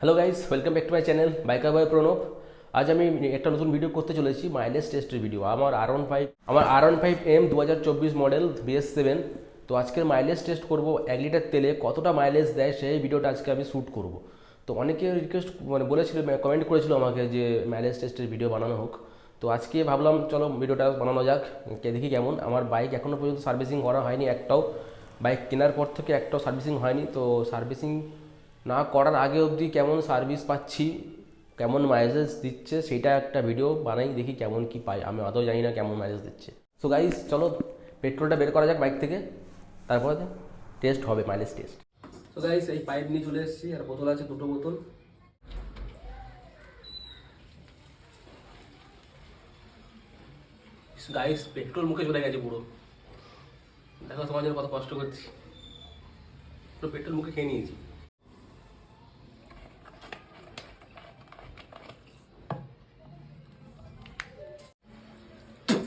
Hello guys, welcome back to my channel biker boy Pranab. আজ আমি একটা নতুন ভিডিও করতে চলেছি, মাইলেজ টেস্টের ভিডিও। আমার R15 M 2024 মডেল BS7। তো আজকের মাইলেজ টেস্ট করব, 1 লিটার তেলে কতটা মাইলেজ দেয় সেই ভিডিওটা আজকে আমি শ্যুট করব। তো অনেকে রিকোয়েস্ট বলেছিল, কমেন্ট করেছিল আমাকে যে মাইলেজ টেস্টের ভিডিও বানানো হোক। তো আজকে ভাবলাম চলো ভিডিওটা বানানো যাক, দেখি কেমন। আমার বাইক এখনও পর্যন্ত সার্ভিসিং করা হয়নি একটাও, বাইক কেনার পর থেকে একটাও সার্ভিসিং হয়নি। তো সার্ভিসিং না করার আগে অবধি কেমন সার্ভিস পাচ্ছি, কেমন মাইলেজ দিচ্ছে, সেইটা একটা ভিডিও বানাই, দেখি কেমন কি পাই। আমি আদৌ জানি না কেমন মাইলেজ দিচ্ছে। সো গাইস চলো পেট্রোলটা বের করা যাক বাইক থেকে, তারপরে টেস্ট হবে, মাইলেজ টেস্ট। তো গাইস এই পাইপ নিয়ে চলে এসেছি, আর বোতল আছে, দুটো বোতল। গাইস পেট্রোল মুখে চলে গেছে পুরো, দেখো তোমার জন্য কত কষ্ট করছি, পুরো পেট্রোল মুখে খেয়ে নিয়েছি।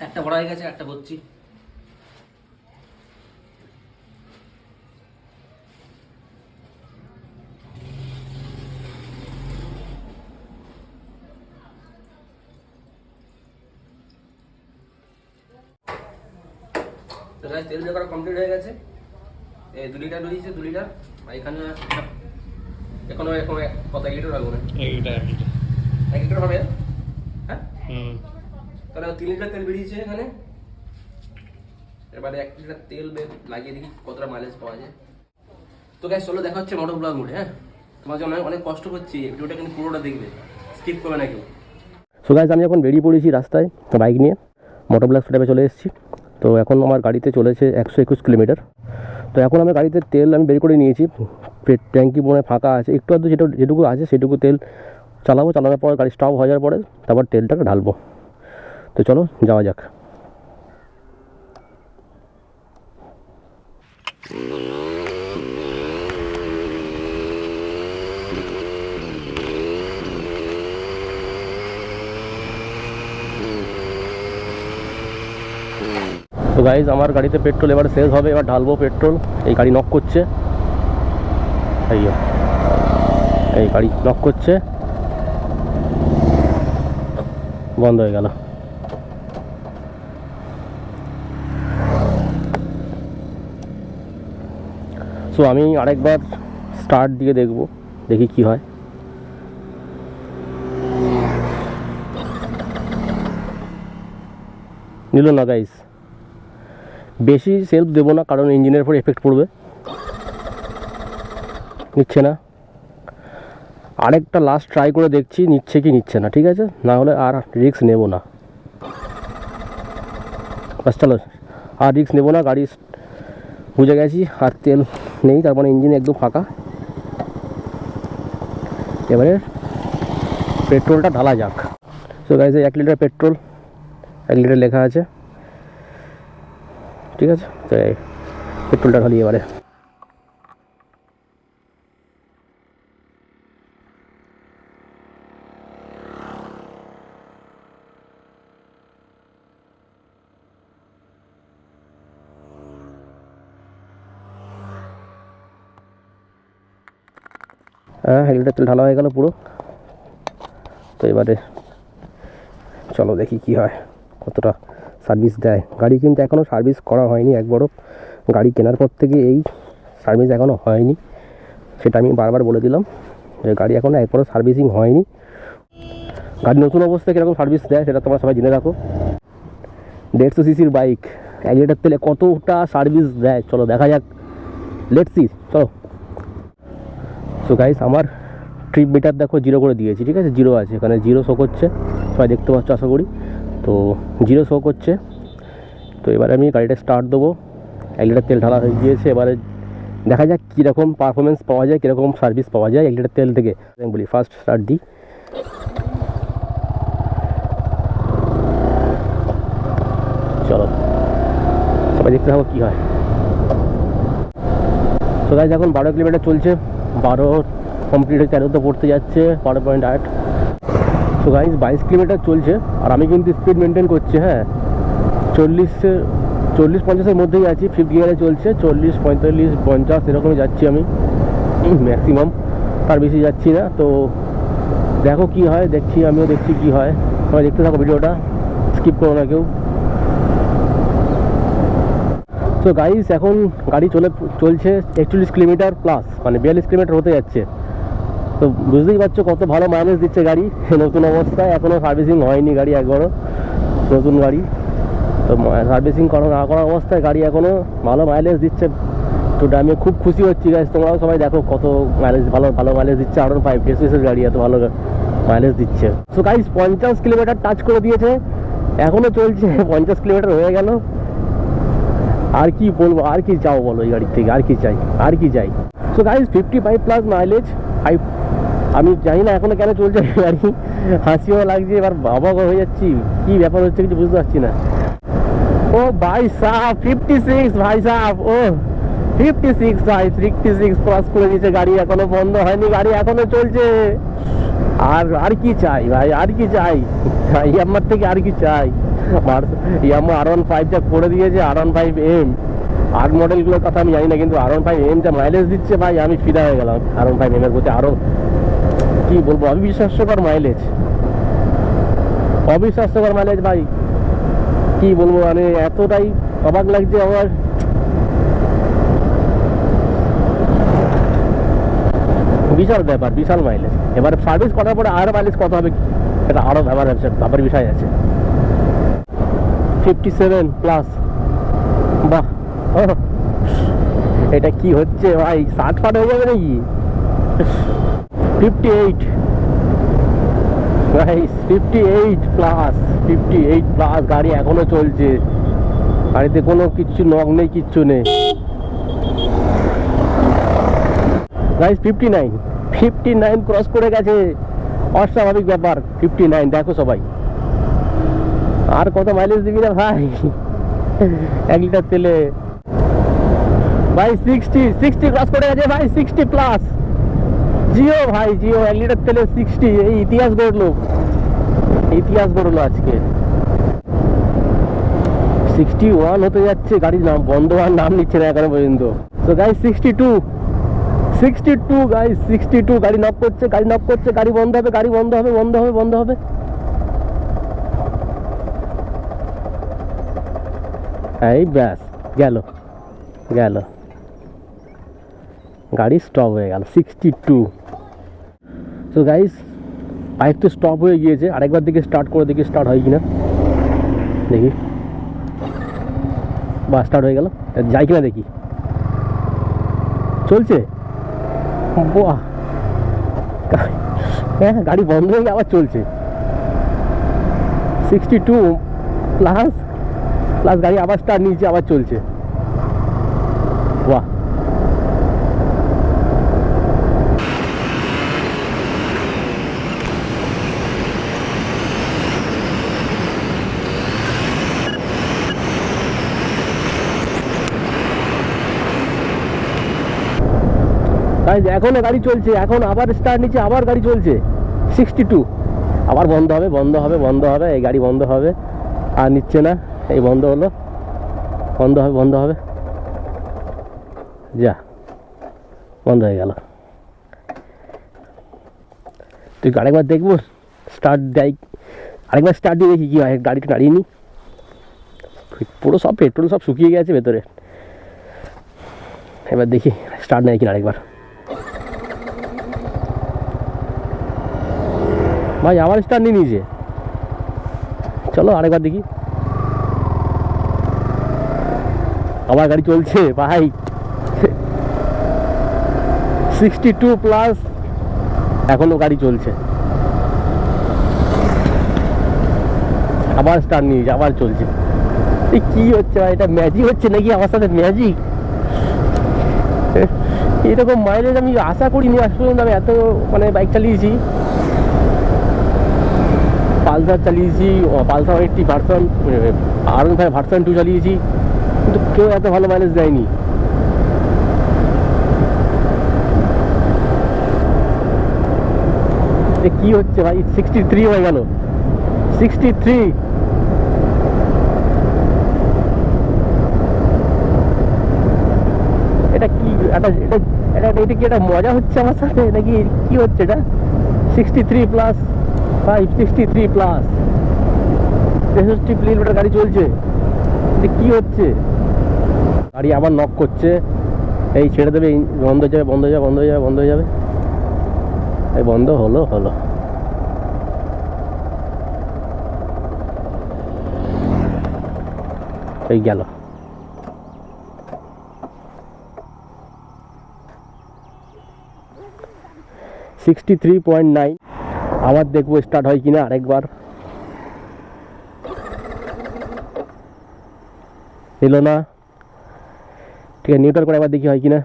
একটা ভরা হয়ে গেছে, একটা ভরছি। তো গাইস তেল দেওয়া কমপ্লিট হয়ে গেছে, এই 2 লিটার বেরিয়েছে, 2 লিটার। আর এখানে এখনো কত, 1 লিটার লাগবে না, 1 লিটার হবে। হ্যাঁ তাহলে 3 লিটার তেল বেরিয়েছে এখানে। এবারে 1 লিটার তেল লাগিয়ে দেখি কতটা মাইলেজ পাওয়া যায়। তো গাইস চলো দেখা হচ্ছে মোটর ব্লগ মোডে। হ্যাঁ, তোমার জন্য অনেক কষ্ট করছি, ভিডিওটা কিন্তু পুরোটা দেখবে, স্কিপ করবে না কেউ। সো গাইস আমি এখন বেরিয়ে পড়েছি রাস্তায় বাইক নিয়ে, মোটর ব্লগ সেটআপে চলে এসেছি। তো এখন আমার গাড়িতে চলেছে 121 কিলোমিটার। তো এখন আমার গাড়িতে তেল আমি বের করে নিয়েছি, ট্যাঙ্কি মনে ফাঁকা আছে, একটু আধটু যেটুকু আছে সেটুকু তেল চালাবো। চালানোর পর গাড়ি স্টপ হয়ে যাওয়ার পরে তারপর তেলটাকে ঢালবো। তো চলো যাওয়া যাক। তো গাইজ আমার গাড়িতে পেট্রোল এবার শেষ হবে, এবার ঢালবো পেট্রোল। এই গাড়ি নক করছে, এই গাড়ি নক করছে, বন্ধ হয়ে গেল। সো আমি আরেকবার স্টার্ট দিয়ে দেখবো, দেখি কি হয়। নিল না গাইজ, বেশি সেলফ দেবো না কারণ ইঞ্জিনের উপর এফেক্ট পড়বে, নিচ্ছে না। আরেকটা লাস্ট ট্রাই করে দেখছি নিচ্ছে কি নিচ্ছে না, ঠিক আছে, না হলে আর রিস্ক নেব না। বাস চলো, আর রিস্ক নেবো না, গাড়ি বুঝে গেছি আর তেল নেই, তার মানে ইঞ্জিন একদম ফাঁকা। এবারে পেট্রোলটা ঢালা যাক। So guys 1 litre petrol, 1 litre লেখা আছে, ঠিক আছে। তো পেট্রোলটা ঢালি এবারে। হ্যাঁ 1 লিটার তেল ঢালা হয়ে গেল পুরো। তো এবারে চলো দেখি কি হয়, কতটা সার্ভিস দেয়। গাড়ি কিন্তু এখনও সার্ভিস করা হয়নি একবারও, গাড়ি কেনার পর থেকে এই সার্ভিস এখনও হয়নি, সেটা আমি বারবার বলে দিলাম যে গাড়ি এখনও একবারও সার্ভিসিং হয়নি। গাড়ি নতুন অবস্থায় কীরকম সার্ভিস দেয় সেটা তোমরা সবাই জেনে রাখো। 150 সিসির বাইক 1 লিটার তেলে কতটা সার্ভিস দেয় চলো দেখা যাক, লেটস সি, চলো। সো গাইস আমার ট্রিপ মিটার দেখো 0 করে দিয়েছি, ঠিক আছে, 0 আছে এখানে, 0 শো করছে, সবাই দেখতে পাচ্ছ আশা করি। তো 0 শো করছে। তো এবারে আমি গাড়িটা স্টার্ট দেবো, 1 লিটার তেল ঢালা হয়ে গিয়েছে। এবারে দেখা যাক কীরকম পারফরমেন্স পাওয়া যায়, কীরকম সার্ভিস পাওয়া যায় 1 লিটার তেল থেকে। আমি বলি ফার্স্ট স্টার্ট দিই, চলো সবাই দেখতে থাকো কী হয়। তো গাইস এখন 12 কিলোমিটার চলছে, 12 কমপ্লিট হয়ে 13তে পড়তে যাচ্ছে, 12.8। সো গাইস 22 কিলোমিটার চলছে, আর আমি কিন্তু স্পিড মেনটেন করছি। হ্যাঁ 40-50-এর মধ্যেই আছি, 5th গিয়ারে চলছে, 40-45-50 এরকমই যাচ্ছি আমি ম্যাক্সিমাম। আর বেশি যাচ্ছি না। তো দেখো কি হয়, আমিও দেখছি কি হয়। তোমরা দেখতে থাকো ভিডিওটা, স্কিপ করো না কেউ। তো গাইস এখন গাড়ি চলছে 41 কিলোমিটার প্লাস, মানে 42 কিলোমিটার হতে যাচ্ছে। তো বুঝতেই পারছো কত ভালো মাইলেজ দিচ্ছে গাড়ি নতুন অবস্থায়। এখনও সার্ভিসিং হয়নি গাড়ি একবারও, নতুন গাড়ি। তো সার্ভিসিং না করা অবস্থায় গাড়ি এখনও ভালো মাইলেজ দিচ্ছে। তো আমি খুব খুশি হচ্ছি গাইস, তোমরাও সবাই দেখো কত মাইলেজ, ভালো মাইলেজ দিচ্ছে। R15 এর গাড়ি এত ভালো মাইলেজ দিচ্ছে। তো গাইস 50 কিলোমিটার টাচ করে দিয়েছে, এখনও চলছে। 50 কিলোমিটার হয়ে গেল। আর কি বলবো, আর কি চাও বলো এই গাড়ির থেকে, আর কি চাই। So guys 55 plus mileage. আমি জানি না এখনো কেন চলছে গাড়ি, হাসিও লাগছে, এবার অবাক হয়ে যাচ্ছি কি ব্যাপার হচ্ছে কিছু বুঝতে পারছি না। ও ভাই সাহেব 56 ভাই সাহেব, ও 56 ভাই, 56 ক্রস করে দিয়েছে গাড়ি, এখনো বন্ধ হয়নি, গাড়ি এখনো চলছে। আর কি চাই ভাই, আর কি চাই ইয়ামার থেকে, আর কি চাই। ইয়ামা R15 যা করে দিয়েছে, R15M আর মডেলগুলোর কথা আমি জানি না, কিন্তু R15M যা মাইলেজ দিচ্ছে ভাই, আমি ফিদা হয়ে গেলাম R15M এর প্রতি। আরো কি বলবো, অবিশ্বাস্যকর মাইলেজ ভাই, কি বলবো, মানে এতটাই অবাক লাগছে আমার। বিশাল ব্যাপার, বিশাল মাইলেজ। এবার সার্ভিস করার পরে আর মাইলেজ কত হবে এটা আরো ব্যাপার বিষয় আছে। 57 প্লাস, বাহ, এটা কি হচ্ছে ভাই, 60 হয়ে যাবে নাকি? 58 গাইস, 58 প্লাস গাড়ি এখনো চলছে। গাড়িতে কোনো কিচ্ছু নক নেই, কিচ্ছু নেই গাইস। 59 ক্রস করে গেছে, অস্বাভাবিক ব্যাপার। 59 দেখো সবাই, আর কত মাইলেজ দিবি না ভাই 1 লিটার তেলে ভাই। 60 ক্রস করে গেছে ভাই, 60 প্লাস। জিও ভাই, জিও 1 লিটার তেলে 60, এই ইতিহাস গড়লো আজকে। 61 হতে যাচ্ছে, গাড়ির নাম বন্ধ হওয়ার নাম নিচ্ছে না এখনো পর্যন্ত। তো গাইস 62 গাইস, 62 গাড়ি নক করছে, গাড়ি বন্ধ হবে। এই ব্যাস, গেল গাড়ি স্টপ হয়ে গেল 62। তো গাইস বাইক তো স্টপ হয়ে গিয়েছে, আরেকবার দিকে স্টার্ট করে দেখি স্টার্ট হয় কিনা, দেখি। বা স্টার্ট হয়ে গেল, যাই কিনা দেখি, চলছে। বাহ, হ্যাঁ গাড়ি বন্ধ হয়ে গিয়ে আবার চলছে। 62 প্লাস গাড়ি আবার স্টার্ট নিয়েছে, আবার চলছে। বাহ, এখনো গাড়ি চলছে, এখন আবার স্টার্ট নিচ্ছে, আবার গাড়ি চলছে। 62 আবার বন্ধ হবে, এই গাড়ি বন্ধ হবে, আর নিচ্ছে না, এই বন্ধ হলো, বন্ধ হবে, যা বন্ধ হয়ে গেল। তুই আরেকবার দেখবো স্টার্ট দেয়, আরেকবার স্টার্ট দিয়ে দেখি কি হয়। গাড়িটা দাঁড়িয়ে নি, পুরো সব পেট্রোল সব শুকিয়ে গেছে ভেতরে। এবার দেখি স্টার্ট নেয় কিনা আরেকবার। ভাই আবার স্টার্ট নিয়ে নিয়েছে, চলো আরেকবার দেখি। আবার গাড়ি চলছে ভাই, 62 প্লাস, এখনো গাড়ি চলছে, আবার স্টার্ট নিয়েছে, আবার চলছে। কি হচ্ছে ভাই, এটা ম্যাজিক হচ্ছে নাকি আমার সাথে ম্যাজিক? এরকম মাইলেজ আমি আশা করিনি আজ পর্যন্ত। আমি এত মানে বাইক চালিয়েছি, পালসার চালিয়েছি, পালসার 80 ভার্সন, R15 ভার্সন 2 চালিয়েছি, কিন্তু কেউ এত ভালো মাইলেজ দেয়নি। কি হচ্ছে ভাই, 63 হয়ে গেল, 63। এটা কি, এটা এটা কি একটা মজা হচ্ছে আমার সাথে নাকি কি হচ্ছে এটা? 63+5, 63+, 63 কিলোমিটার গাড়ি চলছে, কি হচ্ছে? গাড়ি আবার নক করছে, এই ছেড়ে দেবে, বন্ধ হয়ে যাবে, বন্ধ হয়ে যাবে, বন্ধ হয়ে যাবে, বন্ধ হয়ে যাবে, এই বন্ধ হলো হলো। এই গেল। (63.9) আবার দেখবো স্টার্ট হয় কিনা আরেকবার। এলো না, ঠিক আছে, নিউট্রাল করে একবার দেখি হয় কিনা।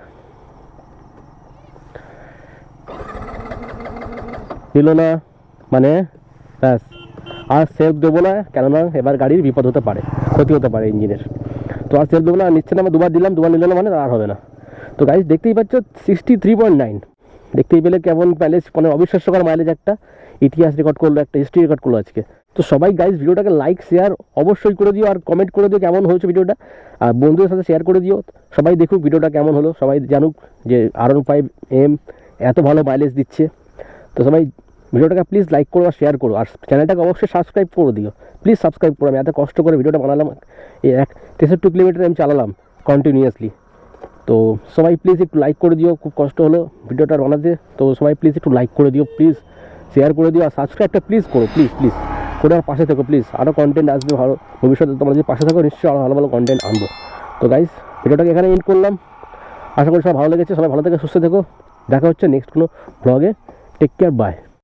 এলো না, মানে ব্যাস আর সেলফ দেবো না, কেননা এবার গাড়ির বিপদ হতে পারে, ক্ষতি হতে পারে ইঞ্জিনের। তো আর সেলফ দেবো না, নিচ্ছে না, দুবার দিলাম, দুবার নিল না, মানে আর হবে না। তো গাড়ি দেখতেই পাচ্ছ 63.9, দেখতেই পেলে কেমন মাইলেজ, মানে অবিশ্বাস্যকর মাইলেজ, একটা ইতিহাস রেকর্ড করলো, একটা হিস্ট্রি রেকর্ড করলো আজকে। তো সবাই গাইজ ভিডিওটাকে লাইক শেয়ার অবশ্যই করে দিও, আর কমেন্ট করে দিও কেমন হয়েছে ভিডিওটা, আর বন্ধুদের সাথে শেয়ার করে দিও। সবাই দেখুক ভিডিওটা কেমন হলো, সবাই জানুক যে R15M এত ভালো মাইলেজ দিচ্ছে। তো সবাই ভিডিওটাকে প্লিজ লাইক করো আর শেয়ার করো, আর চ্যানেলটাকে অবশ্যই সাবস্ক্রাইব করে দিও, প্লিজ সাবস্ক্রাইব করো। আমি এত কষ্ট করে ভিডিওটা বানালাম, এই 63 কিলোমিটার আমি চালালাম কন্টিনিউয়াসলি। তো সবাই প্লিজ একটু লাইক করে দিও, খুব কষ্ট হলো ভিডিওটা বানাতে। তো সবাই প্লিজ একটু লাইক করে দিও, প্লিজ শেয়ার করে দিও, আর সাবস্ক্রাইবটা প্লিজ করো, প্লিজ প্লিজ করে আমার পাশে থেকো প্লিজ। আরও কন্টেন্ট আসবে ভালো ভবিষ্যতে, তোমরা যদি পাশে থাকো নিশ্চয়ই আরও ভালো ভালো কন্টেন্ট আনবো। তো গাইজ ভিডিওটাকে এখানে এন্ড করলাম, আশা করি সবাই ভালো লেগেছে। সবাই ভালো থেকে সুস্থ থেকো, দেখা হচ্ছে নেক্সট কোনো ব্লগে। Take care, by.